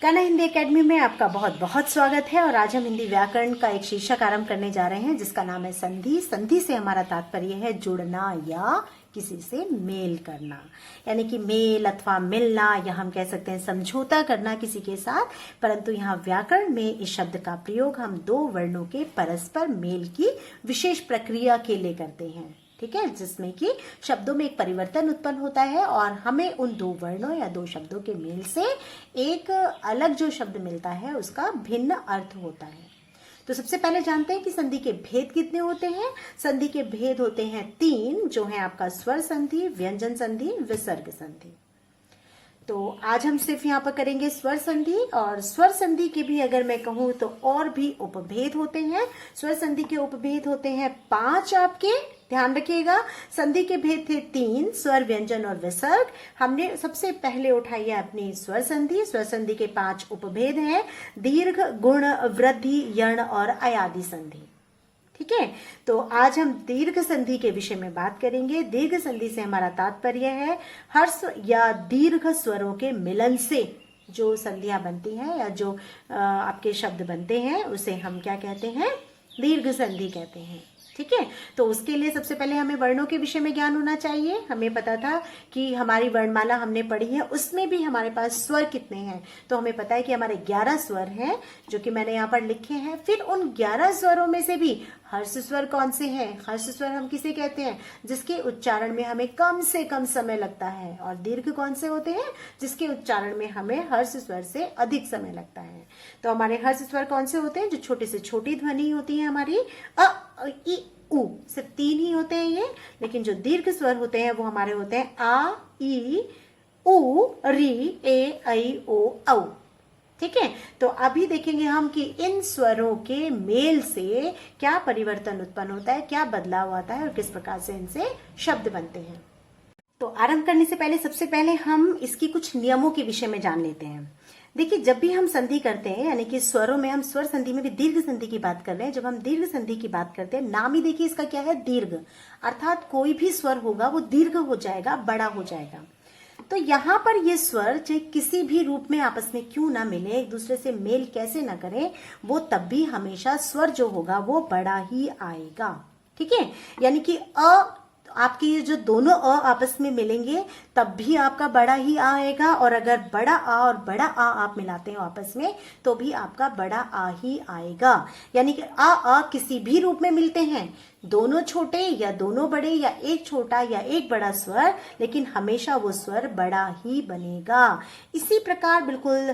Kanha Hindi academy में आपका बहुत बहुत स्वागत है। और आज हम हिंदी व्याकरण का एक शीर्षक आरंभ करने जा रहे हैं जिसका नाम है संधि। संधि से हमारा तात्पर्य है जुड़ना या किसी से मेल करना, यानी कि मेल अथवा मिलना, या हम कह सकते हैं समझौता करना किसी के साथ। परंतु यहाँ व्याकरण में इस शब्द का प्रयोग हम दो वर्णों के परस्पर मेल की विशेष प्रक्रिया के लिए करते हैं, ठीक है, जिसमें कि शब्दों में एक परिवर्तन उत्पन्न होता है और हमें उन दो वर्णों या दो शब्दों के मेल से एक अलग जो शब्द मिलता है उसका भिन्न अर्थ होता है। तो सबसे पहले जानते हैं कि संधि के भेद कितने होते हैं। संधि के भेद होते हैं 3, जो है आपका स्वर संधि, व्यंजन संधि, विसर्ग संधि। तो आज हम सिर्फ यहाँ पर करेंगे स्वर संधि। और स्वर संधि के भी अगर मैं कहूँ तो और भी उपभेद होते हैं। स्वर संधि के उपभेद होते हैं 5 आपके, ध्यान रखिएगा। संधि के भेद थे 3, स्वर, व्यंजन और विसर्ग। हमने सबसे पहले उठाई है अपनी स्वर संधि। स्वर संधि के 5 उपभेद हैं: दीर्घ, गुण, वृद्धि, यण और अयादि संधि। ठीक है, तो आज हम दीर्घ संधि के विषय में बात करेंगे। दीर्घ संधि से हमारा तात्पर्य है हर्ष या दीर्घ स्वरों के मिलन से जो संधियां बनती हैं या जो आपके शब्द बनते हैं उसे हम क्या कहते हैं, दीर्घ संधि कहते हैं। ठीक है, तो उसके लिए सबसे पहले हमें वर्णों के विषय में ज्ञान होना चाहिए। हमें पता था कि हमारी वर्णमाला हमने पढ़ी है, उसमें भी हमारे पास स्वर कितने हैं। तो हमें पता है कि हमारे 11 स्वर हैं जो कि मैंने यहाँ पर लिखे हैं। फिर उन 11 स्वरों में से भी हर्ष स्वर कौन से हैं? हर्ष स्वर हम किसे कहते हैं? जिसके उच्चारण में हमें कम से कम समय लगता है। और दीर्घ कौन से होते हैं? जिसके उच्चारण में हमें हर्ष स्वर से अधिक समय लगता है। तो हमारे हर्ष स्वर कौन से होते हैं? जो छोटे से छोटी ध्वनि होती है हमारी अ, इ, उ, सिर्फ 3 ही होते हैं ये। लेकिन जो दीर्घ स्वर होते हैं वो हमारे होते हैं आ, ई, उ, री, ए, ऐ, ओ, औ। ठीक है, तो अभी देखेंगे हम कि इन स्वरों के मेल से क्या परिवर्तन उत्पन्न होता है, क्या बदलाव आता है और किस प्रकार से इनसे शब्द बनते हैं। तो आरंभ करने से पहले सबसे पहले हम इसकी कुछ नियमों के विषय में जान लेते हैं। देखिए, जब भी हम संधि करते हैं, यानी कि स्वरों में, हम स्वर संधि में भी दीर्घ संधि की बात कर रहे हैं। जब हम दीर्घ संधि की बात करते हैं, नाम ही देखिए इसका क्या है, दीर्घ, अर्थात कोई भी स्वर होगा वो दीर्घ हो जाएगा, बड़ा हो जाएगा। तो यहाँ पर ये स्वर चाहे किसी भी रूप में आपस में क्यों ना मिले, एक दूसरे से मेल कैसे ना करें, वो तब भी हमेशा स्वर जो होगा वो बड़ा ही आएगा। ठीक है, यानी कि आपके ये जो दोनों आपस में मिलेंगे तब भी आपका बड़ा ही आ आएगा। और अगर बड़ा आ और बड़ा आ आप मिलाते हो आपस में तो भी आपका बड़ा आ ही आएगा। यानी कि आ किसी भी रूप में मिलते हैं, दोनों छोटे या दोनों बड़े या एक छोटा या एक बड़ा स्वर, लेकिन हमेशा वो स्वर बड़ा ही बनेगा। इसी प्रकार बिल्कुल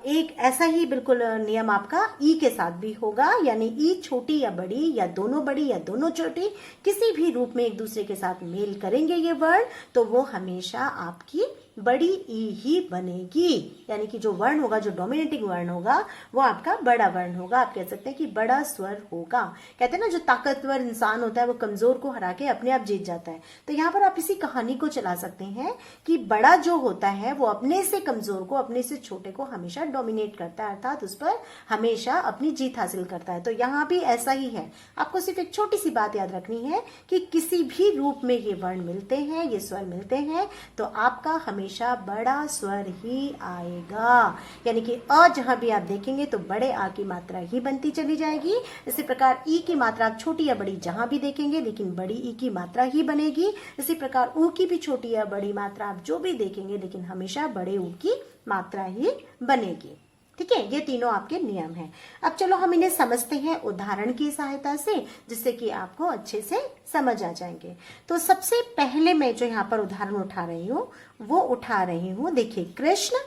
एक ऐसा ही बिल्कुल नियम आपका ई के साथ भी होगा। यानी ई छोटी या बड़ी या दोनों छोटी, किसी भी रूप में एक दूसरे के साथ मेल करेंगे ये वर्ण, तो वो हमेशा आपकी बड़ी ई ही बनेगी। यानी कि जो वर्ण होगा, जो डोमिनेटिंग वर्ण होगा, वो आपका बड़ा वर्ण होगा। आप कह सकते हैं कि बड़ा स्वर होगा। कहते हैं ना, जो ताकतवर इंसान होता है वो कमजोर को हरा के अपने आप जीत जाता है। तो यहाँ पर आप इसी कहानी को चला सकते हैं कि बड़ा जो होता है वो अपने से कमजोर को, अपने से छोटे को हमेशा डोमिनेट करता है, अर्थात उस पर हमेशा अपनी जीत हासिल करता है। तो यहाँ भी ऐसा ही है। आपको सिर्फ एक छोटी सी बात याद रखनी है कि किसी भी रूप में ये वर्ण मिलते हैं, ये स्वर मिलते हैं, तो आपका हमेशा बड़ा स्वर ही आएगा। यानी कि अ जहां भी आप देखेंगे तो बड़े आ की मात्रा ही बनती चली जाएगी। इसी प्रकार ई की मात्रा आप छोटी या बड़ी जहां भी देखेंगे लेकिन बड़ी ई की मात्रा ही बनेगी। इसी प्रकार ऊ की भी छोटी या बड़ी मात्रा आप जो भी देखेंगे लेकिन हमेशा बड़े ऊ की मात्रा ही बनेगी। ठीक है, ये तीनों आपके नियम हैं। अब चलो हम इन्हें समझते हैं उदाहरण की सहायता से, जिससे कि आपको अच्छे से समझ आ जाएंगे। तो सबसे पहले मैं जो यहाँ पर उदाहरण उठा रही हूँ वो उठा रही हूँ, देखिए, कृष्ण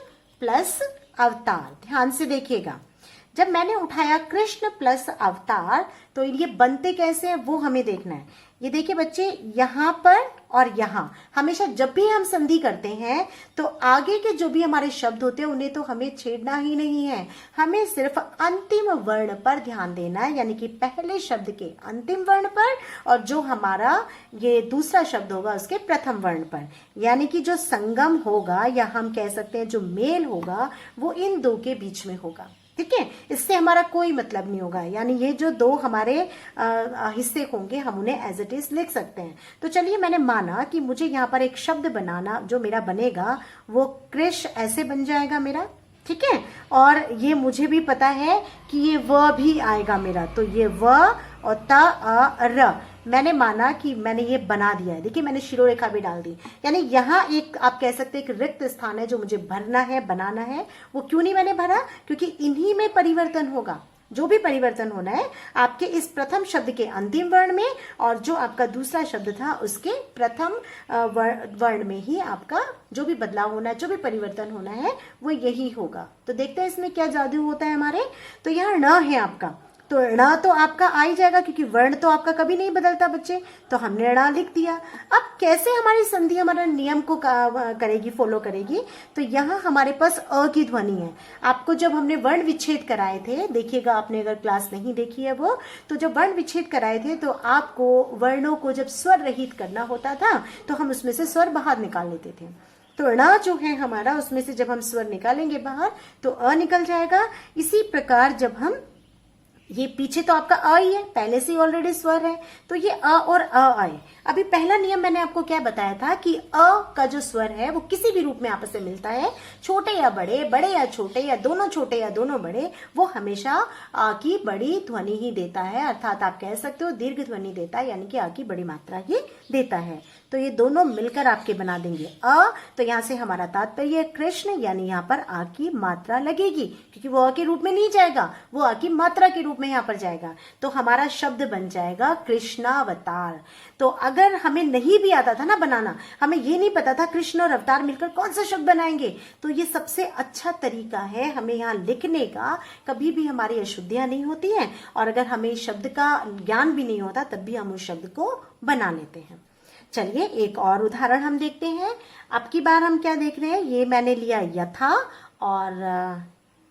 प्लस अवतार। ध्यान से देखिएगा, जब मैंने उठाया कृष्ण प्लस अवतार तो ये बनते कैसे हैं वो हमें देखना है। ये देखिए बच्चे, यहाँ पर और यहाँ हमेशा जब भी हम संधि करते हैं तो आगे के जो भी हमारे शब्द होते हैं उन्हें तो हमें छेड़ना ही नहीं है, हमें सिर्फ अंतिम वर्ण पर ध्यान देना है। यानी कि पहले शब्द के अंतिम वर्ण पर और जो हमारा ये दूसरा शब्द होगा उसके प्रथम वर्ण पर। यानी कि जो संगम होगा या हम कह सकते हैं जो मेल होगा वो इन दो के बीच में होगा। ठीक है, इससे हमारा कोई मतलब नहीं होगा। यानी ये जो दो हमारे हिस्से होंगे हम उन्हें एज इट इज लिख सकते हैं। तो चलिए, मैंने माना कि मुझे यहाँ पर एक शब्द बनाना जो मेरा बनेगा वो कृष ऐसे बन जाएगा मेरा। ठीक है। और ये मुझे भी पता है कि ये व भी आएगा मेरा, तो ये व और त अ र मैंने माना कि मैंने ये बना दिया है। देखिए मैंने शिरोरेखा भी डाल दी, यानी यहाँ एक आप कह सकते हैं एक रिक्त स्थान है जो मुझे भरना है, बनाना है। वो क्यों नहीं मैंने भरा? क्योंकि इन्हीं में परिवर्तन होगा। जो भी परिवर्तन होना है आपके इस प्रथम शब्द के अंतिम वर्ण में, और जो आपका दूसरा शब्द था उसके प्रथम वर्ण में ही आपका जो भी बदलाव होना है, जो भी परिवर्तन होना है वो यही होगा। तो देखते हैं इसमें क्या जादू होता है हमारे। तो यहाँ ण है आपका, तो ण तो आपका आ ही जाएगा क्योंकि वर्ण तो आपका कभी नहीं बदलता बच्चे, तो हमने ण लिख दिया। अब कैसे हमारी संधि हमारा नियम को करेगी, फॉलो करेगी? तो यहाँ हमारे पास अ की ध्वनि है। आपको जब हमने वर्ण विच्छेद कराए थे, देखिएगा आपने अगर क्लास नहीं देखी है वो, तो जब वर्ण विच्छेद कराए थे तो आपको वर्णों को जब स्वर रहित करना होता था तो हम उसमें से स्वर बाहर निकाल लेते थे। तो ण जो है हमारा, उसमें से जब हम स्वर निकालेंगे बाहर तो अ निकल जाएगा। इसी प्रकार जब हम ये पीछे तो आपका अ ही है, पहले से ही ऑलरेडी स्वर है, तो ये अ और अ आए। अभी पहला नियम मैंने आपको क्या बताया था कि अ का जो स्वर है वो किसी भी रूप में आपस में मिलता है, छोटे या बड़े, बड़े या छोटे, या दोनों छोटे या दोनों बड़े, वो हमेशा आ की बड़ी ध्वनि ही देता है। अर्थात आप कह सकते हो दीर्घ ध्वनि देता है, यानी कि आ की बड़ी मात्रा ही देता है। तो ये दोनों मिलकर आपके बना देंगे अ। तो यहाँ से हमारा तात्पर्य कृष्ण, यानी यहाँ पर आ की मात्रा लगेगी, क्योंकि वो अ के रूप में नहीं जाएगा, वो आ की मात्रा के रूप में यहाँ पर जाएगा। तो हमारा शब्द बन जाएगा कृष्णावतार। तो अगर हमें नहीं भी आता था ना बनाना, हमें ये नहीं पता था कृष्ण और अवतार मिलकर कौन सा शब्द बनाएंगे, तो ये सबसे अच्छा तरीका है हमें यहाँ लिखने का। कभी भी हमारी अशुद्धियां नहीं होती हैं, और अगर हमें शब्द का ज्ञान भी नहीं होता तब भी हम उस शब्द को बना लेते हैं। चलिए एक और उदाहरण हम देखते हैं। अब की बार हम क्या देख रहे हैं, ये मैंने लिया यथा और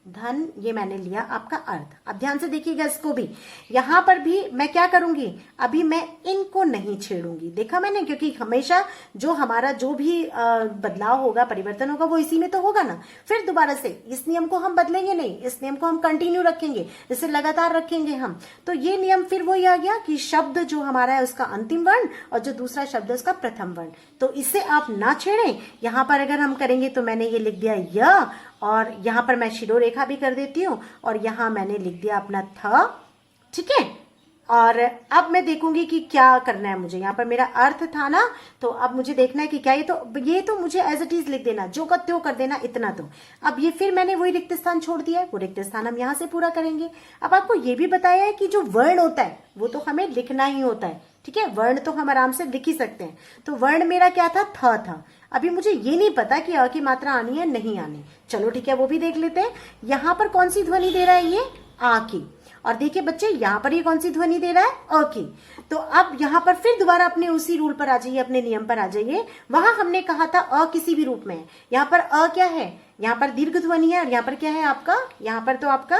धन, ये मैंने लिया आपका अर्थ। अब ध्यान से देखिएगा इसको भी, यहां पर भी मैं क्या करूंगी, अभी मैं इनको नहीं छेड़ूंगी, देखा मैंने, क्योंकि हमेशा जो हमारा जो भी बदलाव होगा, परिवर्तन होगा, वो इसी में तो होगा ना। फिर दोबारा से इस नियम को हम बदलेंगे नहीं, इस नियम को हम कंटिन्यू रखेंगे, इसे लगातार रखेंगे हम। तो ये नियम फिर वही आ गया कि शब्द जो हमारा है उसका अंतिम वर्ण और जो दूसरा शब्द है उसका प्रथम वर्ण, तो इसे आप ना छेड़ें। यहां पर अगर हम करेंगे तो मैंने ये लिख दिया य, और यहां पर मैं शिरोरेखा भी कर देती हूं, और यहां मैंने लिख दिया अपना थ, ठीक है। और अब मैं देखूंगी कि क्या करना है मुझे। यहाँ पर मेरा अर्थ था ना, तो अब मुझे देखना है कि क्या ये तो मुझे एज इट इज लिख देना, जो करते हो कर देना, इतना तो। अब ये फिर मैंने वही रिक्त स्थान छोड़ दिया है, वो रिक्त स्थान हम यहाँ से पूरा करेंगे। अब आपको ये भी बताया है कि जो वर्ण होता है वो तो हमें लिखना ही होता है, ठीक है। वर्ण तो हम आराम से लिख ही सकते हैं। तो वर्ण मेरा क्या था, थ था। अभी मुझे ये नहीं पता कि अ की मात्रा आनी है नहीं आनी, चलो ठीक है वो भी देख लेते हैं। यहां पर कौन सी ध्वनि दे रहा है, ये आ की, और देखिए बच्चे यहाँ पर ये कौन सी ध्वनि दे रहा है, अ की। तो अब यहाँ पर फिर दोबारा अपने उसी रूल पर आ जाइए, अपने नियम पर आ जाइए। वहां हमने कहा था अ किसी भी रूप में है, यहाँ पर अ क्या है, यहाँ पर दीर्घ ध्वनि है, और यहाँ पर क्या है आपका, यहाँ पर तो आपका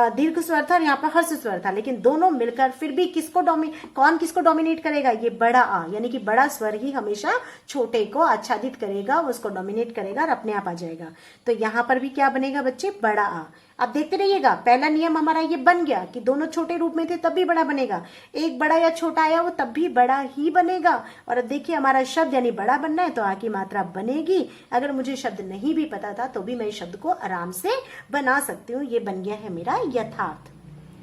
दीर्घ स्वर था और यहाँ पर हर्ष स्वर था, लेकिन दोनों मिलकर फिर भी कौन किसको डोमिनेट करेगा, ये बड़ा आ, यानी कि बड़ा स्वर ही हमेशा छोटे को आच्छादित करेगा, उसको डोमिनेट करेगा और अपने आप आ जाएगा। तो यहाँ पर भी क्या बनेगा बच्चे, बड़ा आ। अब देखते रहिएगा, पहला नियम हमारा ये बन गया कि दोनों छोटे रूप में थे तब भी बड़ा बनेगा, एक बड़ा या छोटा आया वो तब भी बड़ा ही बनेगा। और अब देखिए हमारा शब्द यानी बड़ा बनना है तो आ की मात्रा बनेगी। अगर मुझे शब्द नहीं भी पता था तो भी मैं शब्द को आराम से बना सकती हूँ। ये बन गया है मेरा यथार्थ,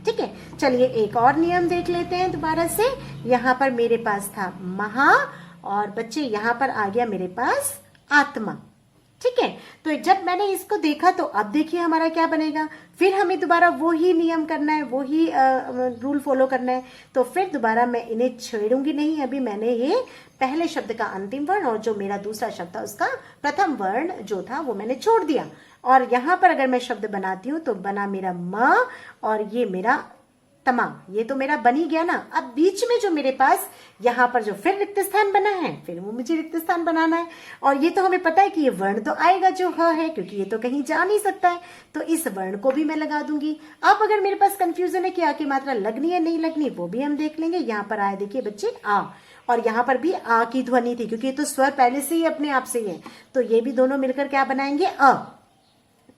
ठीक है। चलिए एक और नियम देख लेते हैं दोबारा से। यहाँ पर मेरे पास था महा, और बच्चे यहाँ पर आ गया मेरे पास आत्मा, ठीक है। तो जब मैंने इसको देखा तो अब देखिए हमारा क्या बनेगा, फिर हमें दोबारा वो ही नियम करना है, वो ही रूल फॉलो करना है। तो फिर दोबारा मैं इन्हें छेड़ूंगी नहीं, अभी मैंने ये पहले शब्द का अंतिम वर्ण और जो मेरा दूसरा शब्द था उसका प्रथम वर्ण जो था वो मैंने छोड़ दिया। और यहाँ पर अगर मैं शब्द बनाती हूँ तो बना मेरा म, और ये मेरा तमा, ये तो मेरा बन ही गया ना। अब बीच में जो मेरे पास यहाँ पर जो फिर रिक्त स्थान बना है, फिर वो मुझे रिक्त स्थान बनाना है। और ये तो हमें पता है कि ये वर्ण तो आएगा जो ह है, क्योंकि ये तो कहीं जा नहीं सकता है, तो इस वर्ण को भी मैं लगा दूंगी। अब अगर मेरे पास कंफ्यूजन है कि आ की मात्रा लगनी है नहीं लगनी, वो भी हम देख लेंगे। यहाँ पर आया देखिए बच्चे आ, और यहाँ पर भी आ की ध्वनि थी, क्योंकि ये तो स्वर पहले से ही अपने आप से ही है, तो ये भी दोनों मिलकर क्या बनाएंगे, अ।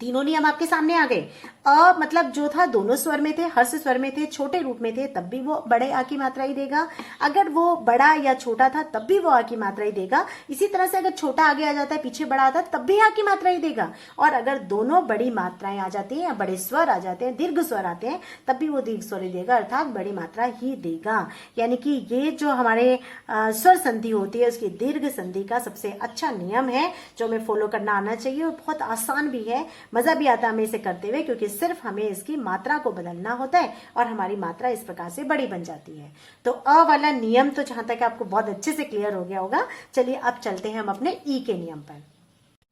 तीनों नियम आपके सामने आ गए। मतलब जो था दोनों स्वर में थे, हर्ष स्वर में थे, छोटे रूप में थे, तब भी वो बड़े आ की मात्रा ही देगा। अगर वो बड़ा या छोटा था तब भी वो आ की मात्रा ही देगा। इसी तरह से अगर छोटा आगे आ जाता है, पीछे बड़ा आता है, तब भी आ की मात्रा ही देगा। और अगर दोनों बड़ी मात्राएं आ जाती हैं या बड़े स्वर आ जाते हैं, दीर्घ स्वर आते हैं, तब भी वो दीर्घ स्वर ही देगा, अर्थात बड़ी मात्रा ही देगा। यानी कि ये जो हमारे स्वर संधि होती है उसकी दीर्घ संधि का सबसे अच्छा नियम है जो हमें फॉलो करना आना चाहिए, और बहुत आसान भी है, मजा भी आता है हमें इसे करते हुए, क्योंकि सिर्फ हमें इसकी मात्रा को बदलना होता है और हमारी मात्रा इस प्रकार से बड़ी बन जाती है। तो अ वाला नियम तो जहां तक आपको बहुत अच्छे से क्लियर हो गया होगा। चलिए अब चलते हैं हम अपने ई के नियम पर।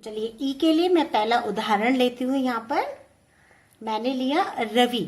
चलिए ई के लिए मैं पहला उदाहरण लेती हूँ। यहाँ पर मैंने लिया रवि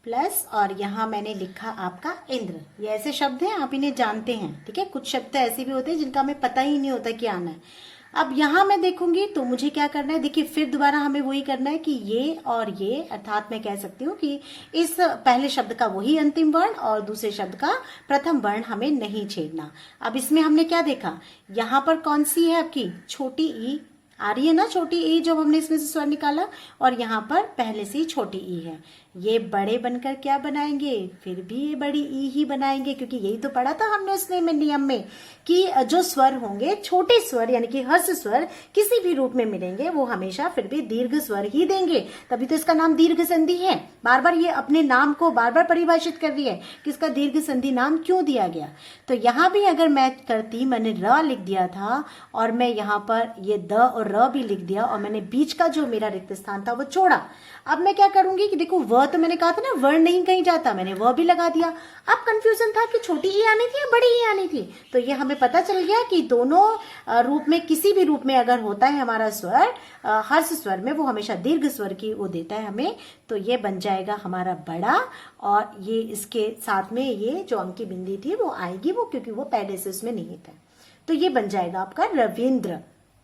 प्लस, और यहाँ मैंने लिखा आपका इंद्र। ये ऐसे शब्द हैं, आप इन्हें जानते हैं, ठीक है। कुछ शब्द ऐसे भी होते हैं जिनका हमें पता ही नहीं होता क्या आना है। अब यहां मैं देखूंगी तो मुझे क्या करना है, देखिए फिर दोबारा हमें वही करना है कि ये और ये, अर्थात मैं कह सकती हूँ कि इस पहले शब्द का वही अंतिम वर्ण और दूसरे शब्द का प्रथम वर्ण हमें नहीं छेड़ना। अब इसमें हमने क्या देखा, यहां पर कौन सी है आपकी छोटी ई आ रही है ना, छोटी ई जो हमने इसमें से स्वर निकाला, और यहाँ पर पहले से ही छोटी ई है। ये बड़े बनकर क्या बनाएंगे, फिर भी ये बड़ी ई ही बनाएंगे, क्योंकि यही तो पढ़ा था हमने उसने में नियम में कि जो स्वर होंगे छोटे स्वर यानी कि हर्ष स्वर किसी भी रूप में मिलेंगे वो हमेशा फिर भी दीर्घ स्वर ही देंगे, तभी तो इसका नाम दीर्घ संधि है। बार बार ये अपने नाम को बार बार परिभाषित कर रही है कि इसका दीर्घ संधि नाम क्यों दिया गया। तो यहाँ भी अगर मैं करती, मैंने र लिख दिया था और मैं यहाँ पर ये द और र भी लिख दिया और मैंने बीच का जो मेरा रिक्त स्थान था वो छोड़ा। अब मैं क्या करूंगी कि देखो व तो मैंने कहा था ना वर्ण नहीं कहीं जाता, मैंने वह भी लगा दिया। अब कंफ्यूजन था कि छोटी ई आनी थी या बड़ी ई आनी थी, तो ये हमें पता चल गया कि दोनों रूप में, किसी भी रूप में अगर होता है हमारा स्वर हर्ष स्वर में, वो हमेशा दीर्घ स्वर की वो देता है हमें। तो ये बन जाएगा हमारा बड़ा, और ये इसके साथ में ये जो अंकी बिंदी थी वो आएगी, वो क्योंकि वो पहले से उसमें निहित है। तो ये बन जाएगा आपका रविंद्र।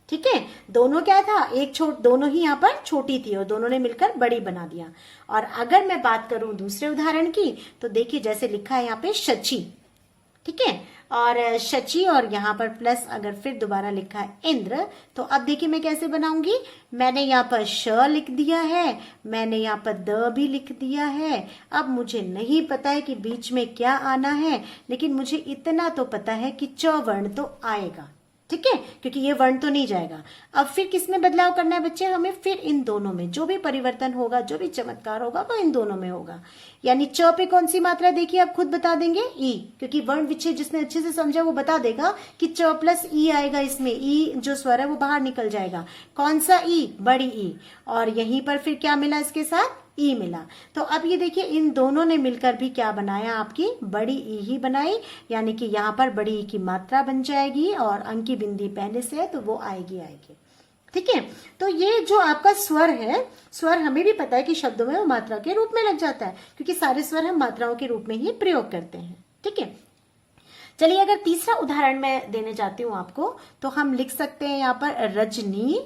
ठीक है, दोनों क्या था, एक दोनों ही यहाँ पर छोटी थी और दोनों ने मिलकर बड़ी बना दिया। और अगर मैं बात करूं दूसरे उदाहरण की, तो देखिए जैसे लिखा है यहाँ पे शची, ठीक है, और शची और यहाँ पर प्लस अगर फिर दोबारा लिखा है इंद्र, तो अब देखिए मैं कैसे बनाऊंगी। मैंने यहाँ पर श लिख दिया है, मैंने यहाँ पर द भी लिख दिया है। अब मुझे नहीं पता है कि बीच में क्या आना है, लेकिन मुझे इतना तो पता है कि च वर्ण तो आएगा, ठीक है, क्योंकि ये वर्ण तो नहीं जाएगा। अब फिर किसमें बदलाव करना है बच्चे हमें, फिर इन दोनों में जो भी परिवर्तन होगा, जो भी चमत्कार होगा वो इन दोनों में होगा। यानी च पे कौन सी मात्रा देखिए आप खुद बता देंगे, ई, क्योंकि वर्ण विच्छेद जिसने अच्छे से समझा वो बता देगा कि च प्लस ई आएगा, इसमें ई जो स्वर है वो बाहर निकल जाएगा। कौन सा ई, बड़ी ई, और यहीं पर फिर क्या मिला इसके साथ, ई मिला। तो अब ये देखिए इन दोनों ने मिलकर भी क्या बनाया, आपकी बड़ी ई ही बनाई, यानी कि यहाँ पर बड़ी ई की मात्रा बन जाएगी और अंकी बिंदी पहले से है तो वो आएगी। ठीक है, तो ये जो आपका स्वर है, स्वर हमें भी पता है कि शब्दों में वो मात्रा के रूप में लग जाता है, क्योंकि सारे स्वर हम मात्राओं के रूप में ही प्रयोग करते हैं। ठीक है, चलिए अगर तीसरा उदाहरण मैं देने जाती हूँ आपको, तो हम लिख सकते हैं यहाँ पर रजनी,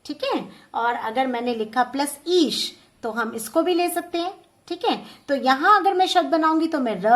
ठीक है, और अगर मैंने लिखा प्लस ईश तो हम इसको भी ले सकते हैं। ठीक है, तो यहां अगर मैं शब्द बनाऊंगी तो मैं र,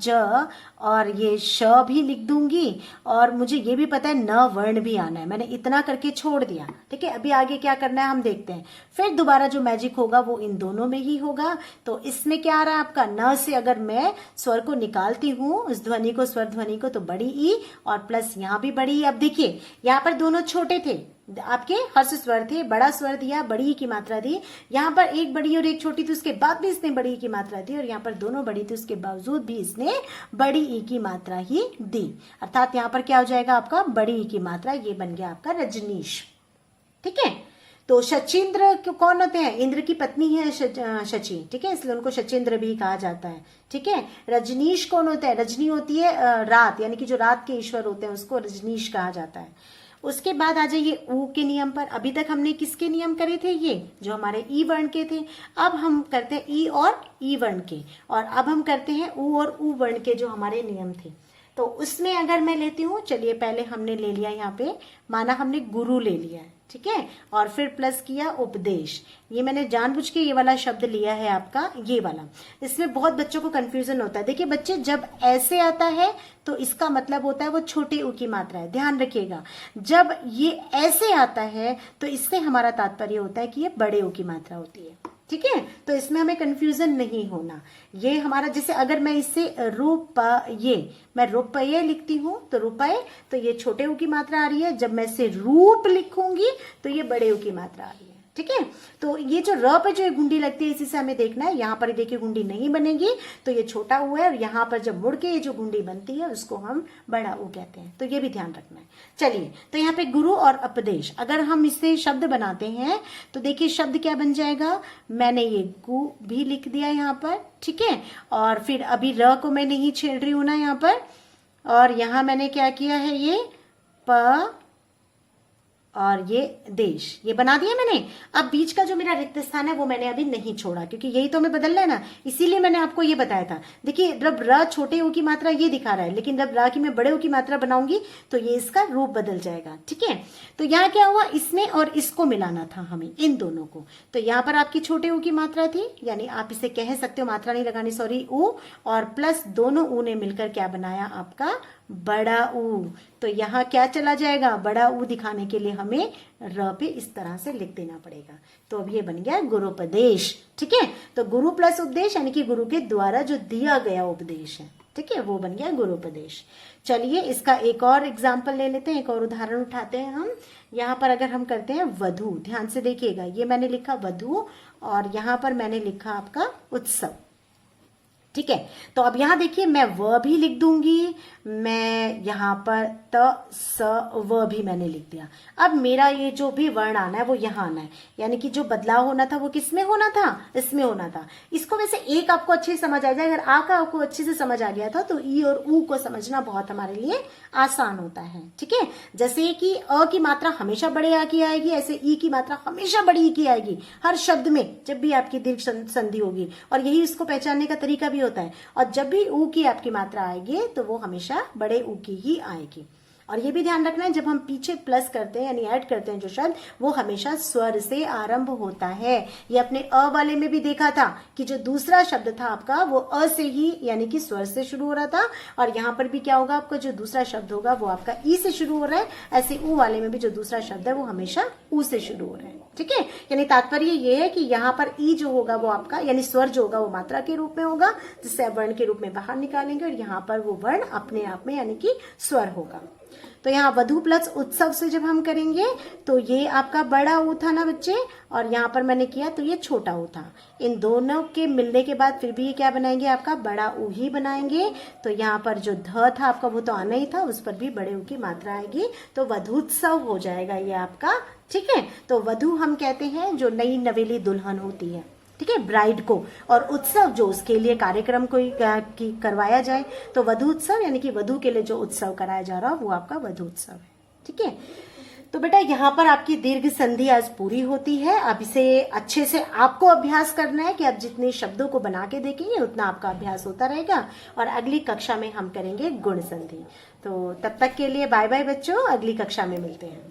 ज और ये श भी लिख दूंगी, और मुझे ये भी पता है न वर्ण भी आना है, मैंने इतना करके छोड़ दिया। ठीक है, अभी आगे क्या करना है हम देखते हैं। फिर दोबारा जो मैजिक होगा वो इन दोनों में ही होगा। तो इसमें क्या आ रहा है आपका, न से अगर मैं स्वर को निकालती हूँ, उस ध्वनि को, स्वर ध्वनि को, तो बड़ी ई और प्लस यहाँ भी बड़ी ई। अब देखिए यहाँ पर दोनों छोटे थे, आपके हर्ष स्वर थे, बड़ा स्वर दिया, बड़ी ई की मात्रा दी। यहाँ पर एक बड़ी और एक छोटी थी, उसके बाद भी इसने बड़ी ई की मात्रा दी, और यहाँ पर दोनों बड़ी थी उसके बावजूद भी इसने बड़ी ई की मात्रा ही दी, अर्थात यहाँ पर क्या हो जाएगा आपका बड़ी ई की मात्रा, ये बन गया आपका रजनीश। ठीक है, तो शचींद्र कौन होते हैं, इंद्र की पत्नी है शची, ठीक है, इसलिए उनको शचींद्र भी कहा जाता है। ठीक है, रजनीश कौन होता है, रजनी होती है रात, यानी कि जो रात के ईश्वर होते हैं उसको रजनीश कहा जाता है। उसके बाद आ जाइए ऊ के नियम पर। अभी तक हमने किसके नियम करे थे, ये जो हमारे ई वर्ण के थे। अब हम करते हैं ई और ई वर्ण के, और अब हम करते हैं ऊ और ऊ वर्ण के जो हमारे नियम थे। तो उसमें अगर मैं लेती हूँ, चलिए पहले हमने ले लिया यहाँ पे, माना हमने गुरु ले लिया है, ठीक है, और फिर प्लस किया उपदेश। ये मैंने जानबूझ के ये वाला शब्द लिया है आपका, ये वाला। इसमें बहुत बच्चों को कंफ्यूजन होता है। देखिए बच्चे, जब ऐसे आता है तो इसका मतलब होता है वो छोटे ऊ की मात्रा है, ध्यान रखिएगा। जब ये ऐसे आता है तो इससे हमारा तात्पर्य होता है कि ये बड़े ऊ की मात्रा होती है, ठीक है। तो इसमें हमें कंफ्यूजन नहीं होना। ये हमारा, जैसे अगर मैं इससे मैं रुपये लिखती हूं तो रुपये, तो ये छोटे ऊ की मात्रा आ रही है। जब मैं इसे रूप लिखूंगी तो ये बड़े ऊ की मात्रा आ रही है, ठीक है। तो ये जो र पे जो गुंडी लगती है, इसी से हमें देखना है। यहाँ पर देखिए गुंडी नहीं बनेगी तो ये छोटा ऊ है, और यहाँ पर जब मुड़ के ये जो गुंडी बनती है उसको हम बड़ा ऊ कहते हैं। तो ये भी ध्यान रखना है। चलिए, तो यहाँ पे गुरु और उपदेश, अगर हम इससे शब्द बनाते हैं तो देखिए शब्द क्या बन जाएगा। मैंने ये गु भी लिख दिया यहाँ पर, ठीक है। और फिर अभी र को मैं नहीं छेड़ रही हूं ना यहाँ पर, और यहाँ मैंने क्या किया है, ये प और ये देश, ये बना दिया मैंने। अब बीच का जो मेरा रिक्त स्थान है वो मैंने अभी नहीं छोड़ा, क्योंकि यही तो हमें बदलना है ना, इसीलिए मैंने आपको ये बताया था। देखिए जब र छोटे ऊ की मात्रा ये दिखा रहा है, लेकिन जब र की मैं बड़े ऊ की मात्रा बनाऊंगी तो ये इसका रूप बदल जाएगा, ठीक है। तो यहाँ क्या हुआ, इसमें और इसको मिलाना था हमें, इन दोनों को। तो यहाँ पर आपकी छोटे ऊ की मात्रा थी, यानी आप इसे कह सकते हो, मात्रा नहीं लगानी, सॉरी, ऊ, और प्लस दोनों ऊ ने मिलकर क्या बनाया आपका बड़ा ऊ। तो यहाँ क्या चला जाएगा, बड़ा ऊ दिखाने के लिए हमें र पे इस तरह से लिख देना पड़ेगा। तो अब ये बन गया गुरुपदेश, ठीक है। तो गुरु प्लस उपदेश यानी कि गुरु के द्वारा जो दिया गया उपदेश है, ठीक है, वो बन गया गुरुपदेश। चलिए इसका एक और एग्जाम्पल ले लेते हैं, एक और उदाहरण उठाते हैं हम। यहाँ पर अगर हम करते हैं वधु, ध्यान से देखिएगा, ये मैंने लिखा वधु और यहाँ पर मैंने लिखा आपका उत्सव, ठीक है। तो अब यहां देखिए मैं व भी लिख दूंगी, मैं यहां पर त स व भी मैंने लिख दिया। अब मेरा ये जो भी वर्ण आना है वो यहां आना है, यानी कि जो बदलाव होना था वो किसमें होना था, इसमें होना था। इसको वैसे एक आपको अच्छे से समझ आ जाए, अगर आ का आपको अच्छे से समझ आ गया था तो ई और ऊ को समझना बहुत हमारे लिए आसान होता है, ठीक है। जैसे कि अ की मात्रा हमेशा बड़े आ की आएगी, ऐसे ई की मात्रा हमेशा बड़ी ई की आएगी हर शब्द में जब भी आपकी दीर्घ संधि होगी, और यही इसको पहचानने का तरीका भी होता है। और जब भी ऊ की आपकी मात्रा आएगी तो वो हमेशा बड़े ऊ की ही आएगी। और ये भी ध्यान रखना है, जब हम पीछे प्लस करते हैं यानी ऐड करते हैं जो शब्द, वो हमेशा स्वर से आरंभ होता है। ये अपने अ वाले में भी देखा था कि जो दूसरा शब्द था आपका वो अ से ही यानी कि स्वर से शुरू हो रहा था, और यहाँ पर भी क्या होगा, आपका जो दूसरा शब्द होगा वो आपका ई से शुरू हो रहा है। ऐसे ऊ वाले में भी जो दूसरा शब्द है वो हमेशा ऊ से शुरू हो रहा है, ठीक है। यानी तात्पर्य ये है कि यहाँ पर ई जो होगा वो आपका यानी स्वर जो होगा वो मात्रा के रूप में होगा, जिससे आप वर्ण के रूप में बाहर निकालेंगे, और यहाँ पर वो वर्ण अपने आप में यानी कि स्वर होगा। तो यहाँ वधु प्लस उत्सव से जब हम करेंगे तो ये आपका बड़ा ऊ था ना बच्चे, और यहाँ पर मैंने किया तो ये छोटा ऊ था। इन दोनों के मिलने के बाद फिर भी ये क्या बनाएंगे, आपका बड़ा ऊ ही बनाएंगे। तो यहाँ पर जो ध था आपका वो तो आना ही था, उस पर भी बड़े ऊ की मात्रा आएगी, तो वधुत्सव हो जाएगा ये आपका, ठीक है। तो वधु हम कहते हैं जो नई नवेली दुल्हन होती है, ठीक है, ब्राइड को, और उत्सव जो उसके लिए कार्यक्रम कोई करवाया जाए, तो वधु उत्सव यानी कि वधु के लिए जो उत्सव कराया जा रहा है वो आपका वधु उत्सव है, ठीक है। तो बेटा यहाँ पर आपकी दीर्घ संधि आज पूरी होती है। अब इसे अच्छे से आपको अभ्यास करना है कि आप जितने शब्दों को बना के देखेंगे उतना आपका अभ्यास होता रहेगा, और अगली कक्षा में हम करेंगे गुण संधि। तो तब तक के लिए बाय बाय बच्चों, अगली कक्षा में मिलते हैं।